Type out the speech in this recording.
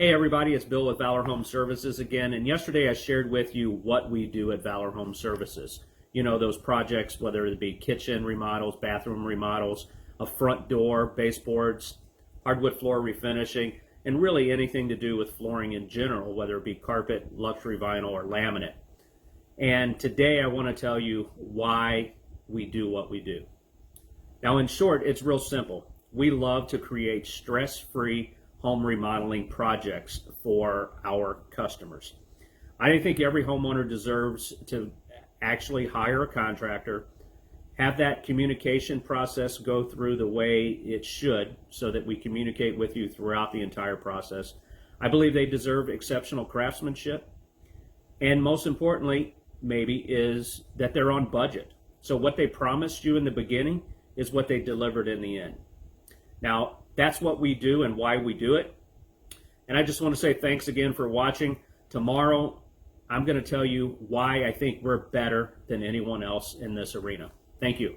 Hey everybody, it's Bill with Valor Home Services again, and yesterday I shared with you what we do at Valor Home Services. You know, those projects, whether it be kitchen remodels, bathroom remodels, a front door, baseboards, hardwood floor refinishing, and really anything to do with flooring in general, whether it be carpet, luxury vinyl, or laminate. And today I want to tell you why we do what we do. Now, in short, it's real simple. We love to create stress-free home remodeling projects for our customers. I think every homeowner deserves to actually hire a contractor, have that communication process go through the way it should so that we communicate with you throughout the entire process. I believe they deserve exceptional craftsmanship, and most importantly, maybe, is that they're on budget. So what they promised you in the beginning is what they delivered in the end. Now, that's what we do and why we do it. And I just want to say thanks again for watching. Tomorrow, I'm going to tell you why I think we're better than anyone else in this arena. Thank you.